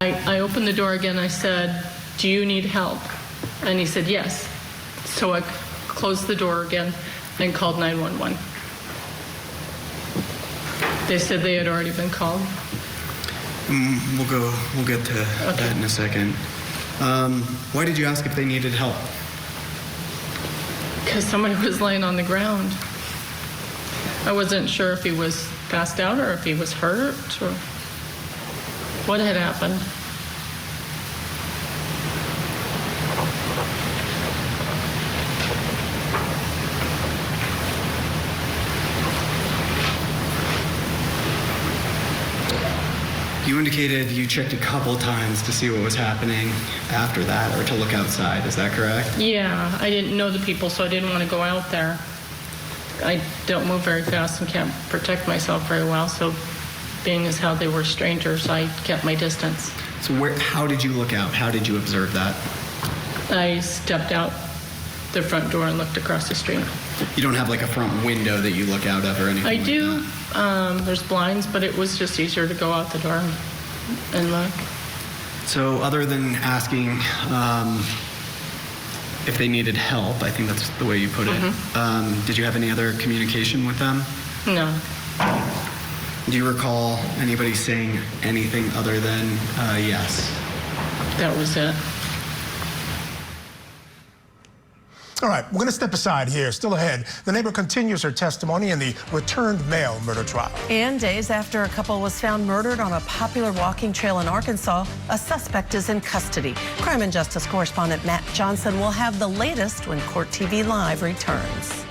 I opened the door again. I said, "Do you need help?" And he said, "Yes." So I closed the door again and called 911. They said they had already been called. We'll get to that in a second. Why did you ask if they needed help? Because somebody was laying on the ground. I wasn't sure if he was passed out or if he was hurt or what had happened. You indicated you checked a couple times to see what was happening after that, or to look outside. Is that correct? Yeah, I didn't know the people, so I didn't want to go out there. I don't move very fast and can't protect myself very well, so being as how they were strangers, I kept my distance. So how did you look out? How did you observe that? I stepped out the front door and looked across the street. You don't have like a front window that you look out of or anything? I do. There's blinds, but it was just easier to go out the door and look. So other than asking if they needed help, I think that's the way you put it, did you have any other communication with them? No. Do you recall anybody saying anything other than yes? That was it. All right, we're going to step aside here. Still ahead, the neighbor continues her testimony in the returned mail murder trial. And days after a couple was found murdered on a popular walking trail in Arkansas, a suspect is in custody. Crime and Justice correspondent Matt Johnson will have the latest when Court TV Live returns.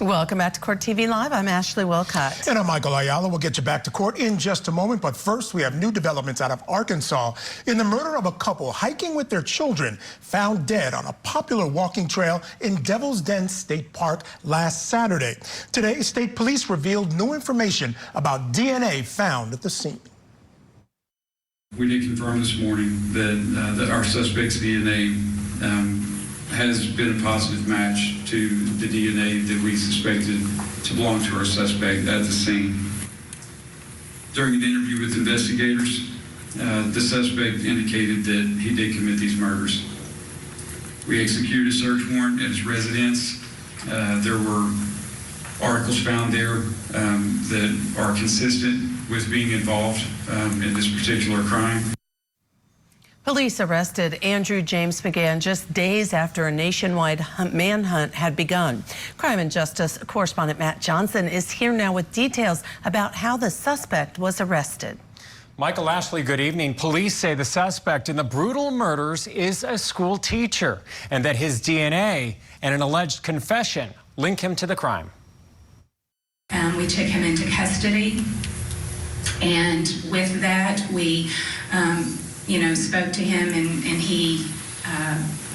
Welcome back to Court TV Live. I'm Ashley Wilcott. And I'm Michael Ayala. We'll get you back to court in just a moment. But first, we have new developments out of Arkansas in the murder of a couple hiking with their children found dead on a popular walking trail in Devil's Den State Park last Saturday. Today, state police revealed new information about DNA found at the scene. We did confirm this morning that our suspect's DNA has been a positive match to the DNA that we suspected to belong to our suspect at the scene. During an interview with investigators, the suspect indicated that he did commit these murders. We executed a search warrant at his residence. There were articles found there that are consistent with being involved in this particular crime. Police arrested Andrew James McGann just days after a nationwide manhunt had begun. Crime and Justice correspondent Matt Johnson is here now with details about how the suspect was arrested. Michael, Ashley, good evening. Police say the suspect in the brutal murders is a school teacher and that his DNA and an alleged confession link him to the crime. We took him into custody, and with that we spoke to him, and he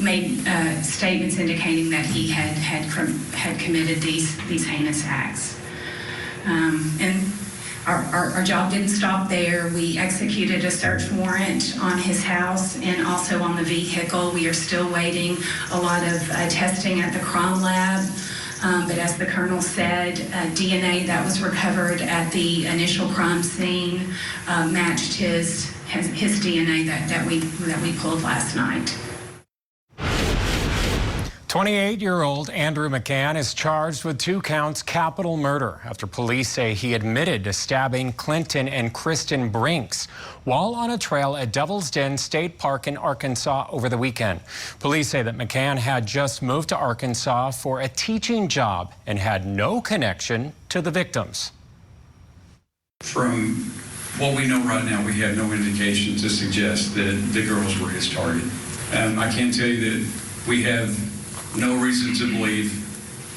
made statements indicating that he had committed these heinous acts. And our job didn't stop there. We executed a search warrant on his house and also on the vehicle. We are still waiting a lot of testing at the crime lab. But as the colonel said, DNA that was recovered at the initial crime scene matched his DNA that we pulled last night. 28-year-old Andrew McGann is charged with 2 counts capital murder after police say he admitted to stabbing Clinton and Kristen Brinks while on a trail at Devil's Den State Park in Arkansas over the weekend. Police say that McGann had just moved to Arkansas for a teaching job and had no connection to the victims. From what we know right now, we have no indication to suggest that the girls were his target. I can tell you that we have no reason to believe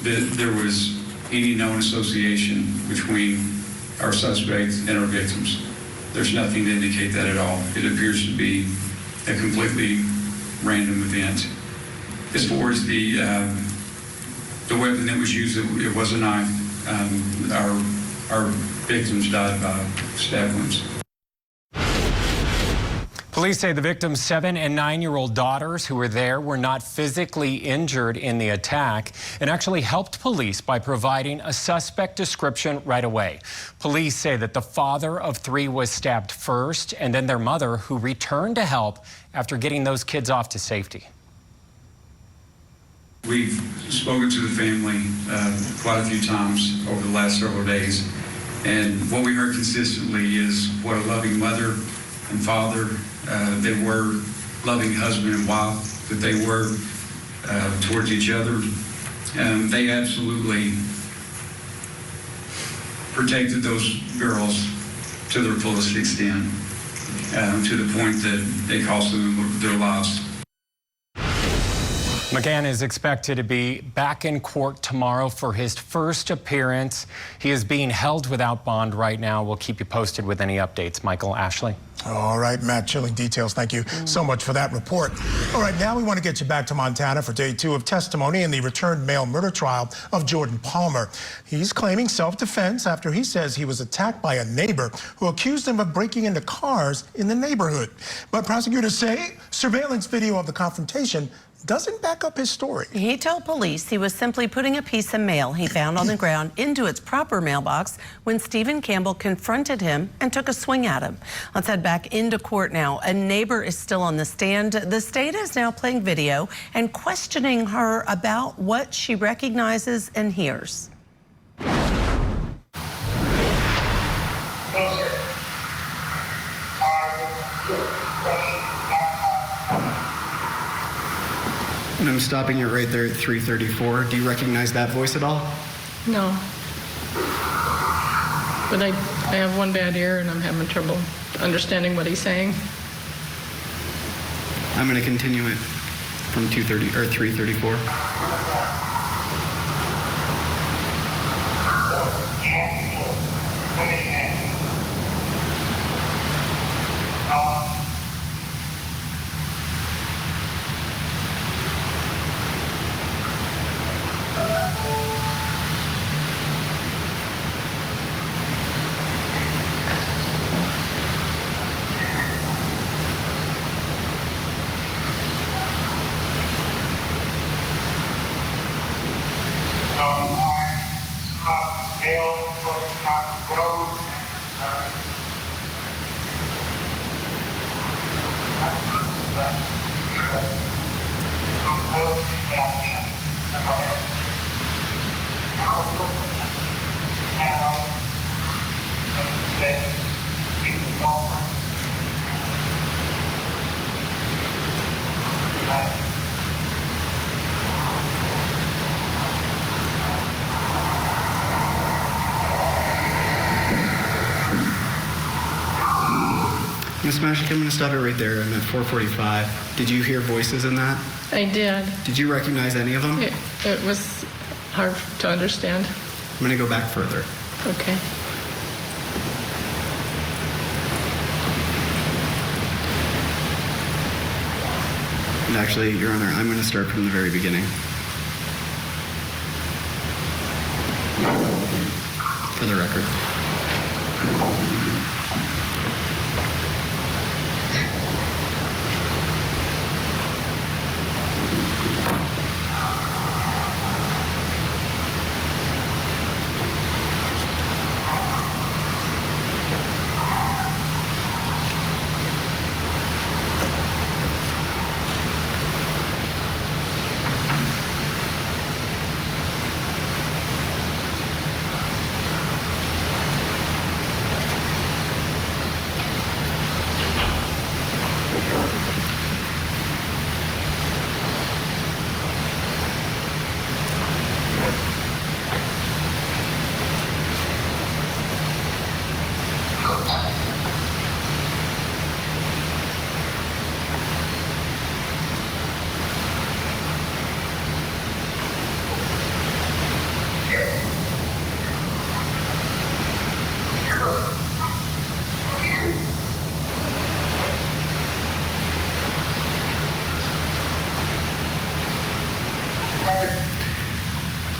that there was any known association between our suspect and our victims. There's nothing to indicate that at all. It appears to be a completely random event. As far as the weapon that was used, it was a knife. Our victims died by stab wounds. Police say the victim's 7- and 9-year-old daughters who were there were not physically injured in the attack and actually helped police by providing a suspect description right away. Police say that the father of 3 was stabbed first and then their mother, who returned to help after getting those kids off to safety. We've spoken to the family quite a few times over the last several days, and what we heard consistently is what a loving mother and father they were, loving husband and wife that they were towards each other. They absolutely protected those girls to their fullest extent, to the point that they cost them their lives. McGann is expected to be back in court tomorrow for his first appearance. He is being held without bond right now. We'll keep you posted with any updates. Michael, Ashley. All right, Matt, chilling details. Thank you so much for that report. All right, now we want to get you back to Montana for day 2 of testimony in the returned mail murder trial of Jordan Palmer. He's claiming self-defense after he says he was attacked by a neighbor who accused him of breaking into cars in the neighborhood. But prosecutors say surveillance video of the confrontation doesn't back up his story. He told police he was simply putting a piece of mail he found on the ground into its proper mailbox when Stephen Campbell confronted him and took a swing at him. Let's head back into court now. A neighbor is still on the stand. The state is now playing video and questioning her about what she recognizes and hears. And I'm stopping you right there at 334. Do you recognize that voice at all? No. But I have one bad ear and I'm having trouble understanding what he's saying. I'm going to continue it from 230 or 334. Ms. Mashek, I'm going to stop it right there. I'm at 445. Did you hear voices in that? I did. Did you recognize any of them? It was hard to understand. I'm going to go back further. Okay. And actually, Your Honor, I'm going to start from the very beginning. For the record.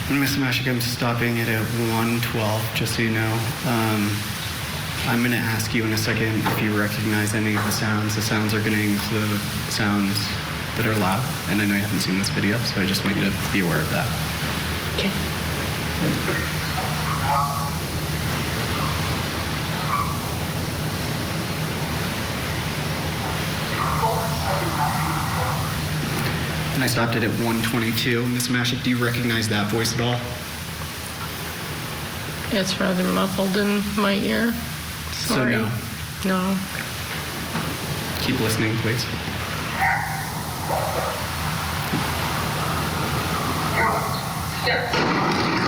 And Ms. Mashek, I'm stopping it at 112, just so you know. I'm going to ask you in a second if you recognize any of the sounds. The sounds are going to include sounds that are loud, and I know you haven't seen this video, so I just want you to be aware of that. Okay. And I stopped it at 122. Ms. Mashek, do you recognize that voice at all? It's rather muffled in my ear. Sorry. So no. No. Keep listening, please. Yeah.